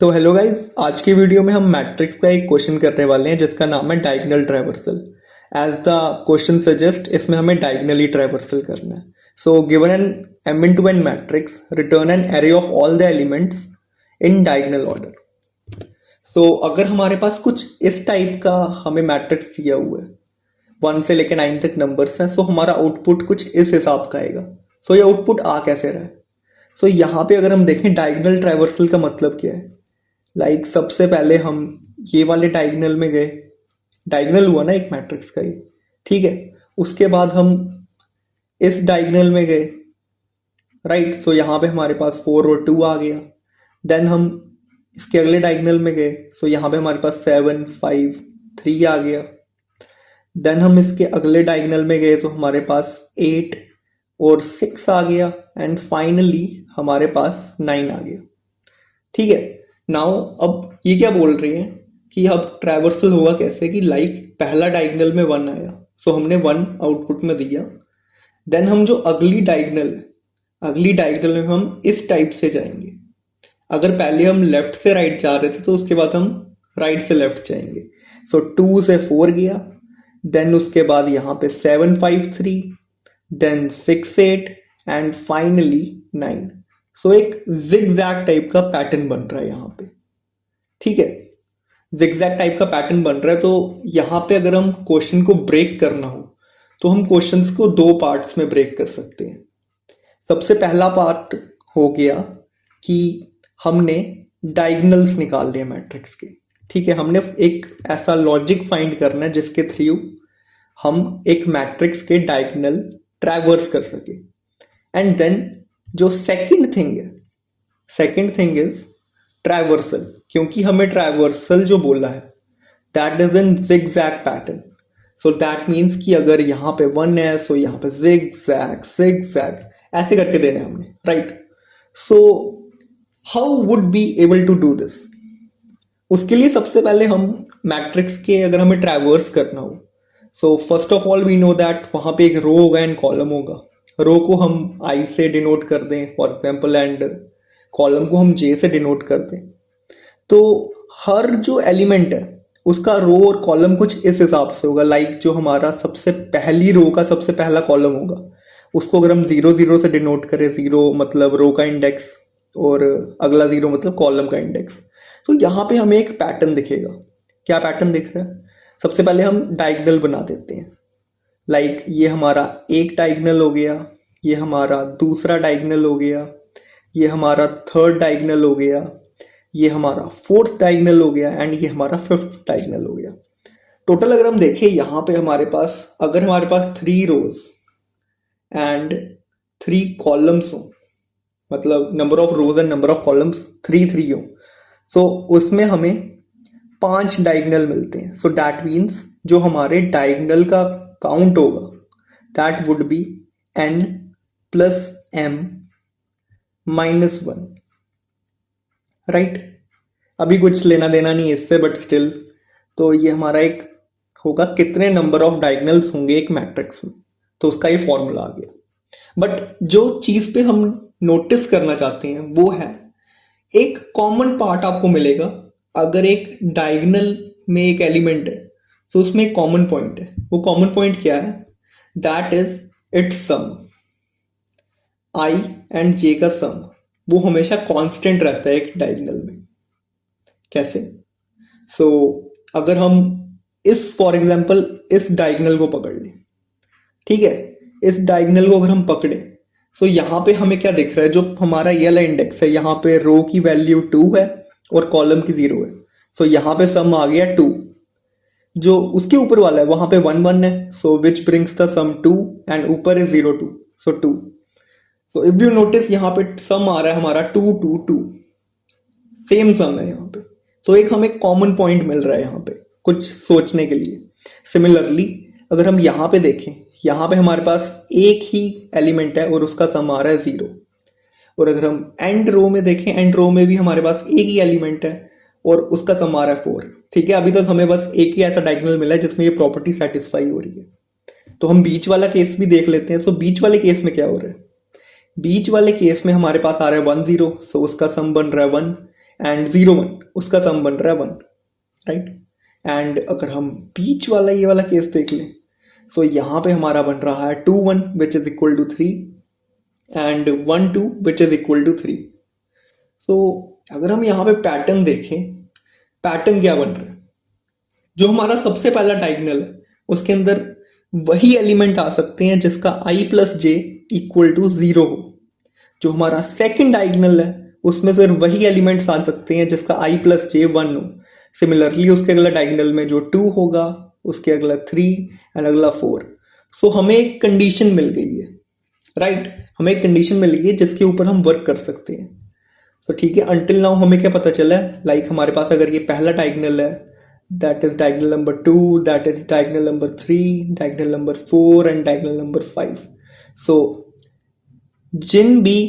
तो hello guys, आज की वीडियो में हम मैट्रिक्स का एक क्वेश्चन करने वाले हैं जिसका नाम है diagonal traversal. As the question suggest, इसमें हमें डायगोनली ट्रैवर्सल करना है। So given an m into n matrix, return an array of all the elements in diagonal order. So अगर हमारे पास कुछ इस टाइप का हमें मैट्रिक्स दिया हुआ है, 1 से लेकर 9 तक नंबर्स हैं, सो हमारा आउटपुट कुछ इस हिसाब का आएगा। सो ये आउटपुट आ कैसे रहा है? सो यहाँ पे अगर हम देखें डायगोनल ट्रैवर्सल का मतलब क्या है। सबसे पहले हम ये वाले डायगोनल में गए, डायगोनल हुआ ना एक मैट्रिक्स का ये, ठीक है। उसके बाद हम इस डायगोनल में गए, राइट। सो यहाँ पे हमारे पास 4 और 2 आ गया। देन हम इसके अगले डायगोनल में गए, सो यहाँ पे हमारे पास 7 5 3 आ गया। देन हम इसके अगले डायगोनल में गए तो हमारे पास 8 और 6 आ गया। एंड फाइनली हमारे पास 9 आ गया, ठीक है। नाउ अब ये क्या बोल रही है कि अब ट्रैवर्सल होगा कैसे कि पहला डायगोनल में 1 आया, सो हमने 1 आउटपुट में दिया। देन हम जो अगली डायगोनल में हम इस टाइप से जाएंगे। अगर पहले हम लेफ्ट से राइट जा रहे थे तो उसके बाद हम राइट से लेफ्ट जाएंगे। सो 2 से 4 गया, देन उसके बाद यहाँ पे 7 5 3, देन 6 8 एंड फाइनली 9। सो एक जिगजैग टाइप का पैटर्न बन रहा है यहाँ पे, ठीक है। जिगजैग टाइप का पैटर्न बन रहा है। तो यहाँ पे अगर हम क्वेश्चन को ब्रेक करना हो तो हम क्वेश्चंस को 2 पार्ट्स में ब्रेक कर सकते हैं। सबसे पहला पार्ट हो गया कि हमने डायगोनल्स निकाल लिए मैट्रिक्स के, ठीक है। हमने एक ऐसा लॉजिक फाइंड करना है जिसके थ्रू हम एक मैट्रिक्स के डायगोनल ट्रैवर्स कर सके। एंड देन जो सेकंड थिंग इज ट्रैवर्सल, क्योंकि हमें ट्रैवर्सल जो बोला है that is in zigzag pattern. So that means कि अगर यहाँ पे 1 है सो यहाँ पे जिगजैग ऐसे करके देने हमने, right. So how would be able to do this? उसके लिए सबसे पहले हम मैट्रिक्स के अगर हमें ट्रैवर्स करना हो, so first of all we know that वहाँ पे एक रो होगा एंड कॉलम होगा। रो को हम आई से डिनोट कर दें फॉर एग्जाम्पल, एंड कॉलम को हम जे से डिनोट कर दें। तो हर जो एलिमेंट है उसका रो और कॉलम कुछ इस हिसाब से होगा। जो हमारा सबसे पहली रो का सबसे पहला कॉलम होगा उसको अगर हम 0 0 से डिनोट करें, 0 मतलब रो का इंडेक्स और अगला 0 मतलब कॉलम का इंडेक्स, तो यहाँ पे हमें एक पैटर्न दिखेगा। क्या पैटर्न दिख रहा है? सबसे पहले हम डायगोनल बना देते हैं। ये हमारा एक डायगोनल हो गया, ये हमारा दूसरा डायगोनल हो गया, ये हमारा थर्ड डायगोनल हो गया, ये हमारा फोर्थ डायगोनल हो गया एंड ये हमारा फिफ्थ डायगोनल हो गया। टोटल अगर हम देखें यहाँ पे हमारे पास 3 रोज एंड 3 कॉलम्स हो, मतलब number of rose and number of columns 3 हो, सो उसमें हमें 5 डायगोनल मिलते हैं। सो दैट मीन्स जो हमारे डायगोनल का काउंट होगा that would be n plus m minus 1, right. अभी कुछ लेना देना नहीं है इससे, बट स्टिल तो ये हमारा एक होगा कितने नंबर ऑफ डायगोनल्स होंगे एक मैट्रिक्स में, तो उसका ये फॉर्मूला आ गया। बट जो चीज पे हम नोटिस करना चाहते हैं वो है एक कॉमन पार्ट आपको मिलेगा। अगर एक डायगोनल में एक एलिमेंट है तो उसमें एक कॉमन पॉइंट है। वो कॉमन पॉइंट क्या है? That is its sum. I and J का सम वो हमेशा कांस्टेंट रहता है एक डायगोनल में। कैसे? अगर हम फॉर एग्जांपल इस डायगोनल को पकड़ लें, ठीक है। इस डायगोनल को अगर हम पकड़े यहाँ पे हमें क्या दिख रहा है? जो हमारा ये वाला इंडेक्स है, यहाँ पे रो की वैल्यू 2 है और कॉलम की 0 है। यहाँ पे सम आ गया 2। जो उसके ऊपर वाला है वहां पे 1 1 है, so which brings the sum 2 and ऊपर is 0 2, so 2। So if you notice यहाँ पे सम आ रहा है हमारा 2 2 2, सेम सम है यहाँ पे। तो एक हमें कॉमन पॉइंट मिल रहा है यहाँ पे कुछ सोचने के लिए। सिमिलरली अगर हम यहाँ पे देखें, यहाँ पे हमारे पास एक ही एलिमेंट है और उसका सम आ रहा है 0। और अगर हम एंड रो में देखें, एंड रो में भी हमारे पास एक ही एलिमेंट है और उसका सम आ रहा है 4, ठीक है। अभी तक हमें बस एक ही ऐसा डायगोनल मिला है जिसमें ये प्रॉपर्टी सेटिस्फाई हो रही है। तो हम बीच वाला केस भी देख लेते हैं। बीच वाले केस में क्या हो रहा है? बीच वाले केस में हमारे पास आ रहा है 1 0, सो उसका सम बन रहा है 1। एंड 0 1 उसका सम बन रहा है 1, राइट। एंड अगर हम बीच वाला ये वाला केस देख लें, सो यहाँ पे हमारा बन रहा है 2 1 which is equal to 3 and 1 2 which is equal to 3। So अगर हम यहाँ पे पैटर्न देखें, पैटर्न क्या बन रहा है, जो हमारा सबसे पहला डायगोनल है उसके अंदर वही एलिमेंट आ सकते हैं जिसका i plus J equal to 0 हो। जो हमारा सेकंड डायगोनल है उसमें सिर्फ वही एलिमेंट्स आ सकते हैं जिसका i प्लस जे 1 हो। सिमिलरली उसके अगला डायगोनल में जो 2 होगा, उसके अगला 3 एंड अगला 4। सो हमें एक कंडीशन मिल गई है, राइट। हमें एक कंडीशन मिल गई है जिसके ऊपर हम वर्क कर सकते हैं। सो ठीक है, अंटिल नाउ हमें क्या पता चला है, लाइक हमारे पास अगर ये पहला डायगोनल है, that is diagonal number 2, that is diagonal number 3, diagonal number 4 and diagonal number 5। so जिन भी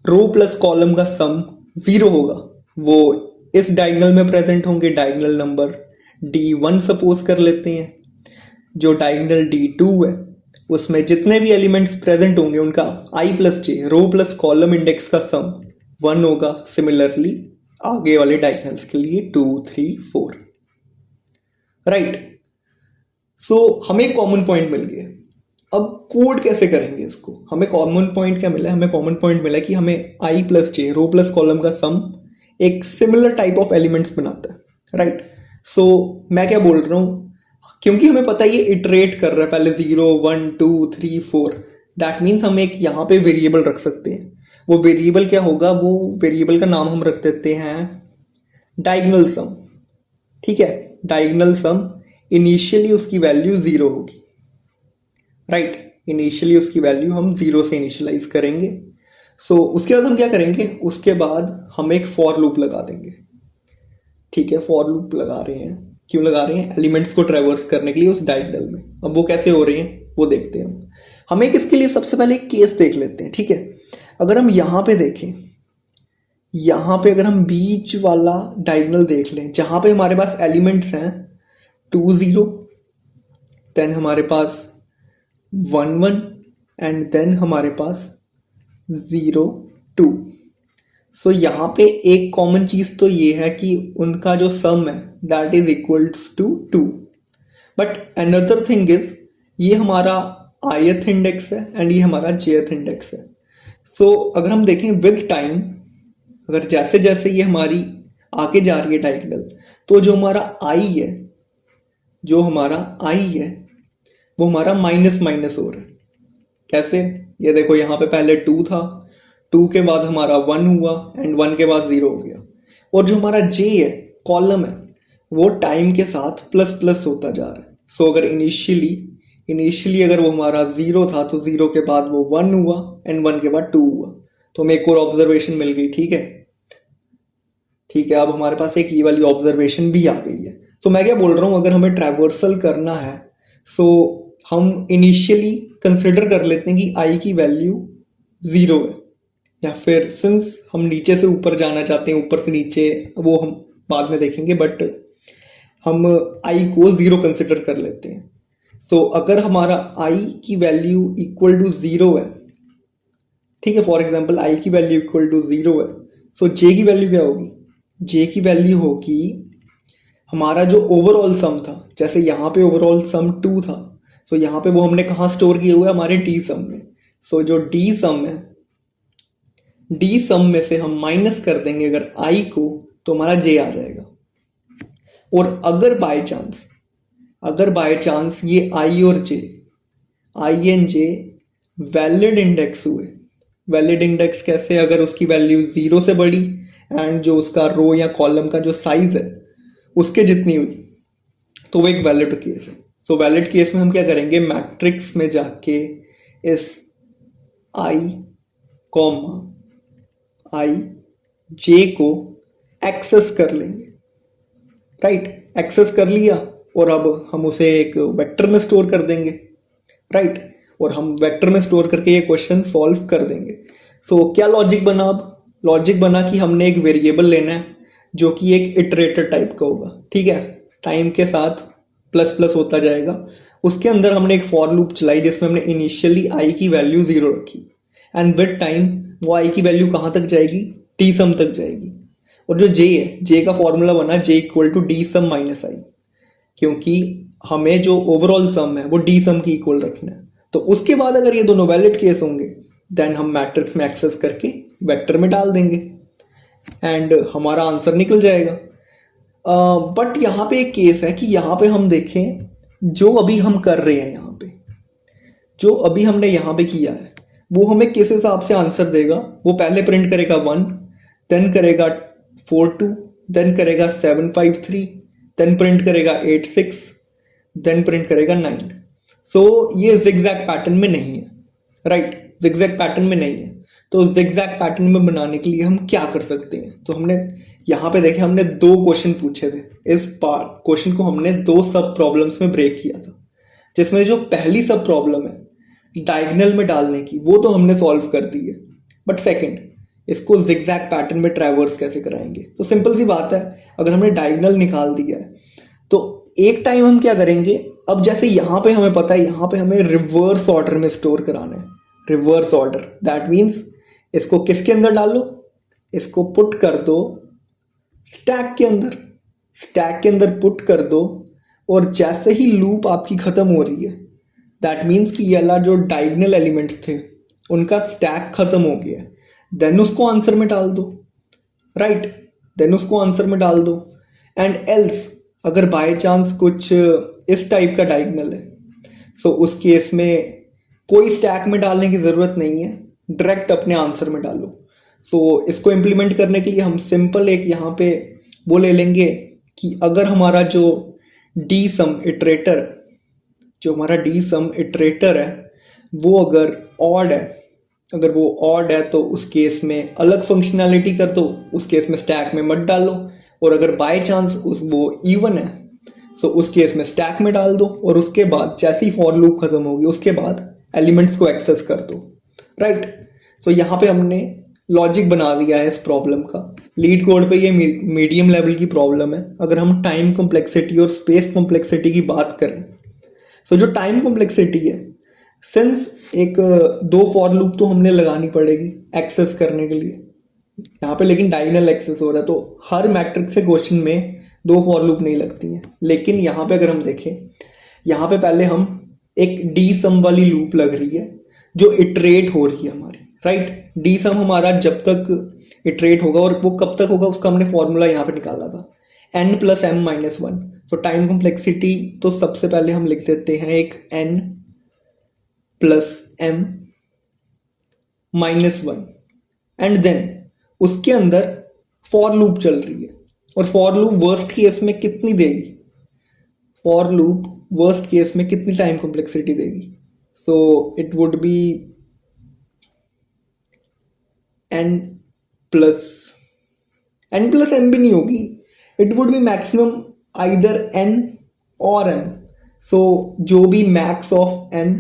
रो प्लस कॉलम का सम 0 होगा वो इस डायगोनल में प्रेजेंट होंगे, डायगोनल नंबर D1 सपोज कर लेते हैं। जो डायगोनल D2 है उसमें जितने भी एलिमेंट्स प्रेजेंट होंगे उनका i plus J row plus column index का सम 1 होगा। सिमिलरली आगे वाले डायगोनल्स के लिए 2 3 4, राइट। सो हमें कॉमन पॉइंट मिल गया। अब कोड कैसे करेंगे इसको, हमें कॉमन पॉइंट क्या मिला है, हमें कॉमन पॉइंट मिला कि हमें i plus J row plus column का सम एक सिमिलर टाइप ऑफ एलिमेंट्स बनाता है, राइट। सो मैं क्या बोल रहा हूँ, क्योंकि हमें पता है ये इटरेट कर रहा है पहले 0 1 2 3 4, दैट मीन्स हम एक यहाँ पे वेरिएबल रख सकते हैं। वो वेरिएबल क्या होगा, वो वेरिएबल का नाम हम रख देते हैं डायगोनल सम, ठीक है। डायगोनल सम इनिशियली उसकी वैल्यू 0 होगी, राइट। इनिशियली उसकी वैल्यू हम 0 से इनिशियलाइज करेंगे। सो उसके बाद हम क्या करेंगे, उसके बाद हम एक फॉर लूप लगा देंगे, ठीक है। फॉर लूप लगा रहे हैं, क्यों लगा रहे हैं, एलिमेंट्स को ट्रैवर्स करने के लिए उस डायगोनल में। अब वो कैसे हो रहे हैं वो देखते हैं हम एक इसके लिए सबसे पहले एक केस देख लेते हैं, ठीक है। अगर हम यहाँ पे देखें, यहाँ पे अगर हम बीच वाला डायगोनल देख लें जहाँ पे हमारे पास एलिमेंट्स हैं 2 0, देन हमारे पास 1 1 एंड देन हमारे पास 0 2। सो यहाँ पे एक कॉमन चीज़ तो ये है कि उनका जो सम है that is equals to 2। But another thing is ये हमारा ith इंडेक्स है एंड ये हमारा jth इंडेक्स है। सो अगर हम देखें विद टाइम, अगर जैसे जैसे ये हमारी आगे जा रही है डायगोनल, तो जो हमारा i है, जो हमारा i है वो हमारा माइनस माइनस हो रहा है। कैसे, ये देखो यहाँ पे पहले 2 था, 2 के बाद हमारा 1 हुआ एंड 1 के बाद 0 हो गया। और जो हमारा j है, कॉलम है, वो टाइम के साथ प्लस प्लस होता जा रहा है। सो अगर इनिशियली अगर वो हमारा 0 था तो 0 के बाद वो 1 हुआ एंड 1 के बाद 2 हुआ, तो हमें एक और ऑब्जर्वेशन मिल गई, ठीक है। ठीक है, अब हमारे पास एक ये वाली ऑब्जर्वेशन भी आ गई है। तो मैं क्या बोल रहा हूँ, अगर हमें ट्रैवर्सल करना है सो हम इनिशियली कंसिडर कर लेते हैं कि i की वैल्यू 0 है, या फिर सिंस हम नीचे से ऊपर जाना चाहते हैं, ऊपर से नीचे, वो हम बाद में देखेंगे, बट हम i को 0 कंसिडर कर लेते हैं। तो अगर हमारा i की वैल्यू इक्वल टू 0 है, ठीक है, फॉर एग्जाम्पल i की वैल्यू इक्वल टू 0 है, सो j की वैल्यू क्या होगी, j की वैल्यू होगी हमारा जो ओवरऑल सम था। जैसे यहाँ पे ओवरऑल सम 2 था, सो यहाँ पे वो हमने कहाँ स्टोर किए हुए, हमारे डी सम में। सो जो डी सम है, डी सम में से हम माइनस कर देंगे अगर i को, तो हमारा j आ जाएगा। और अगर बाय चांस ये i और j, i and j valid index हुए, वैलिड इंडेक्स कैसे, अगर उसकी वैल्यू 0 से बड़ी एंड जो उसका रो या कॉलम का जो साइज है उसके जितनी हुई, तो वो एक वैलिड केस है। सो वैलिड केस में हम क्या करेंगे, मैट्रिक्स में जाके इस i j को एक्सेस कर लेंगे, राइट। एक्सेस कर लिया और अब हम उसे एक वेक्टर में स्टोर कर देंगे, राइट। और हम वेक्टर में स्टोर करके ये क्वेश्चन सॉल्व कर देंगे। सो क्या लॉजिक बना, अब लॉजिक बना कि हमने एक वेरिएबल लेना है जो कि एक इटरेटर टाइप का होगा, ठीक है, टाइम के साथ प्लस प्लस होता जाएगा। उसके अंदर हमने एक फॉर लूप चलाई जिसमें हमने इनिशियली i की वैल्यू 0 रखी एंड विद टाइम वो i की वैल्यू कहाँ तक जाएगी, टी सम तक जाएगी। और जो जे है, जे का फॉर्मूला बना J equal to D sum minus I, क्योंकि हमें जो ओवरऑल सम है वो डी सम की इक्वल रखना है। तो उसके बाद अगर ये दोनों वैलिड केस होंगे देन हम मैट्रिक्स में एक्सेस करके वेक्टर में डाल देंगे एंड हमारा आंसर निकल जाएगा। बट यहाँ पे एक केस है कि यहाँ पे हम देखें जो अभी हम कर रहे हैं, यहाँ पे जो अभी हमने यहाँ पे किया है वो हमें किस हिसाब से आंसर देगा। वो पहले प्रिंट करेगा 1, देन करेगा 42, देन करेगा 753, देन प्रिंट करेगा 86, देन प्रिंट करेगा 9। सो ये जिगजैग पैटर्न में नहीं है, राइट, जिगजैग पैटर्न में नहीं है। तो जिगजैग पैटर्न में बनाने के लिए हम क्या कर सकते हैं, तो हमने यहाँ पे देखे हमने 2 क्वेश्चन पूछे थे। इस क्वेश्चन को हमने 2 सब प्रॉब्लम्स में ब्रेक किया था, जिसमें जो पहली सब प्रॉब्लम है डायगोनल में डालने की वो तो हमने सॉल्व कर दी है, बट सेकंड इसको जिगजैग पैटर्न में ट्रैवर्स कैसे कराएंगे। तो सिंपल सी बात है, अगर हमने डायगोनल निकाल दिया है तो एक टाइम हम क्या करेंगे, अब जैसे यहाँ पे हमें पता है यहाँ पे हमें रिवर्स ऑर्डर में स्टोर कराना है, रिवर्स ऑर्डर। दैट मीन्स इसको किसके अंदर डालो, इसको पुट कर दो स्टैक के अंदर, स्टैक के अंदर पुट कर दो, और जैसे ही लूप आपकी खत्म हो रही है दैट मीन्स कि ये वाला जो डायगोनल एलिमेंट्स थे उनका स्टैक खत्म हो गया है, देन उसको आंसर में डाल दो, राइट, देन उसको आंसर में डाल दो। एंड एल्स अगर बाय चांस कुछ इस टाइप का डायगोनल है सो उस केस में कोई स्टैक में डालने की ज़रूरत नहीं है, डायरेक्ट अपने आंसर में डालो। सो इसको इम्प्लीमेंट करने के लिए हम सिंपल एक यहाँ पे वो ले लेंगे कि अगर हमारा जो डी सम इटरेटर, जो हमारा डी सम इटरेटर है वो अगर ऑड है, अगर वो ऑड है तो उस केस में अलग फंक्शनैलिटी कर दो, उस केस में स्टैक में मत डालो। और अगर बाय चांस वो इवन है सो उस केस में स्टैक में डाल दो, और उसके बाद जैसी फॉर लूप खत्म होगी उसके बाद एलिमेंट्स को एक्सेस कर दो, राइट। सो यहाँ पे हमने लॉजिक बना दिया है इस प्रॉब्लम का। लीड कोड पे ये मीडियम लेवल की प्रॉब्लम है। अगर हम टाइम कॉम्प्लेक्सिटी और स्पेस कॉम्प्लेक्सिटी की बात करें, सो जो टाइम कॉम्प्लेक्सिटी है, सिंस एक 2 फॉर लूप तो हमने लगानी पड़ेगी एक्सेस करने के लिए यहाँ पे, लेकिन डायगोनल एक्सेस हो रहा है तो हर मैट्रिक्स से क्वेश्चन में 2 फॉर लूप नहीं लगती हैं। लेकिन यहाँ पे अगर हम देखें, यहाँ पे पहले हम एक डी सम वाली लूप लग रही है जो इटरेट हो रही है हमारी, राइट। डी सम हमारा जब तक इटरेट होगा, और वो कब तक होगा उसका हमने फॉर्मूला यहाँ पे निकाला था, n + m-1। तो टाइम कॉम्प्लेक्सिटी तो सबसे पहले हम लिख देते हैं एक n + m-1, एंड देन उसके अंदर फॉर लूप चल रही है। और फॉर लूप वर्स्ट केस में कितनी देगी, फॉर लूप वर्स्ट केस में कितनी टाइम कॉम्प्लेक्सिटी देगी, so it would be n + m भी नहीं होगी, it would be maximum either n और m। सो जो भी मैक्स ऑफ n,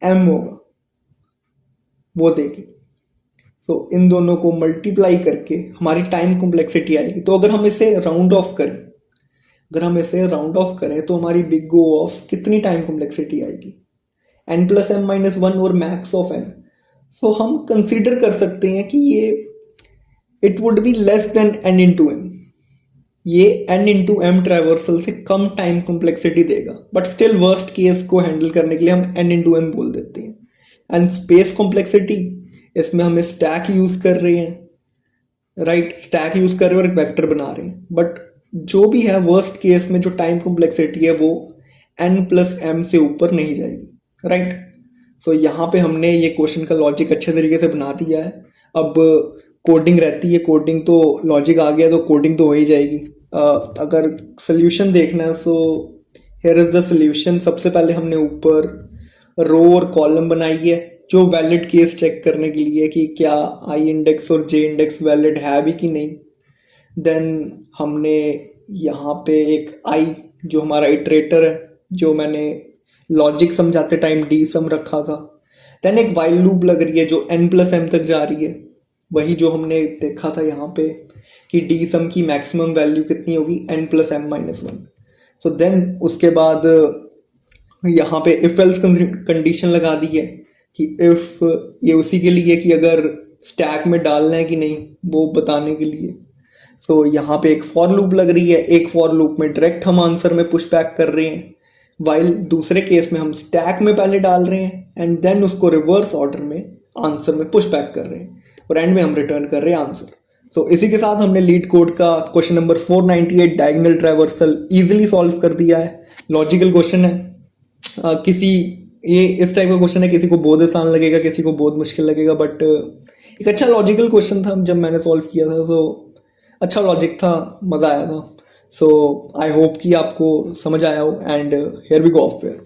m होगा वो देगी। सो इन दोनों को मल्टीप्लाई करके हमारी टाइम कॉम्प्लेक्सिटी आएगी। तो अगर हम इसे राउंड ऑफ करें, तो हमारी बिग O ऑफ कितनी टाइम कॉम्प्लेक्सिटी आएगी, n + m-1 और मैक्स ऑफ n। सो हम कंसीडर कर सकते हैं कि ये it would be less than n × m, ये n × m ट्रैवर्सल से कम टाइम कॉम्प्लेक्सिटी देगा, बट स्टिल वर्स्ट केस को हैंडल करने के लिए हम n × m बोल देते हैं। एंड स्पेस कॉम्प्लेक्सिटी, इसमें हम स्टैक यूज कर रहे हैं, राइट, स्टैक यूज कर रहे हैं और एक वेक्टर बना रहे हैं, बट जो भी है वर्स्ट केस में जो टाइम कॉम्प्लेक्सिटी है वो n + m से ऊपर नहीं जाएगी, राइट। सो यहाँ पे हमने ये क्वेश्चन का लॉजिक अच्छे तरीके से बना दिया है। अब कोडिंग रहती है, कोडिंग तो लॉजिक आ गया तो कोडिंग तो हो ही जाएगी। अगर सोल्यूशन देखना है so here is the solution. सबसे पहले हमने ऊपर रो और कॉलम बनाई है जो वैलिड केस चेक करने के लिए कि क्या i इंडेक्स और j इंडेक्स वैलिड है भी कि नहीं। देन हमने यहाँ पे एक i जो हमारा इटरेटर है, जो मैंने लॉजिक समझाते टाइम डी सम रखा था। देन एक वाइल लूप लग रही है जो n + m तक जा रही है, वही जो हमने देखा था यहाँ पे कि डी सम की मैक्सिमम वैल्यू कितनी होगी, n + m-1। सो देन उसके बाद यहाँ पे इफ एल्स कंडीशन लगा दी है कि इफ, ये उसी के लिए कि अगर स्टैक में डालना है कि नहीं वो बताने के लिए। सो यहाँ पे एक फॉर लूप लग रही है, एक फॉर लूप में डायरेक्ट हम आंसर में पुश बैक कर रहे हैं, वाइल दूसरे केस में हम स्टैक में पहले डाल रहे हैं एंड देन उसको रिवर्स ऑर्डर में आंसर में पुश बैक कर रहे हैं और एंड में हम रिटर्न कर रहे हैं आंसर। सो इसी के साथ हमने लीड कोड का question number 498 diagonal traversal easily solve कर दिया है। लॉजिकल क्वेश्चन है, किसी ये इस टाइप का क्वेश्चन है, किसी को बहुत आसान लगेगा, किसी को बहुत मुश्किल लगेगा, बट एक अच्छा लॉजिकल क्वेश्चन था जब मैंने सॉल्व किया था। सो अच्छा लॉजिक था, मज़ा आया था। सो आई होप कि आपको समझ आया हो and here we go off fair.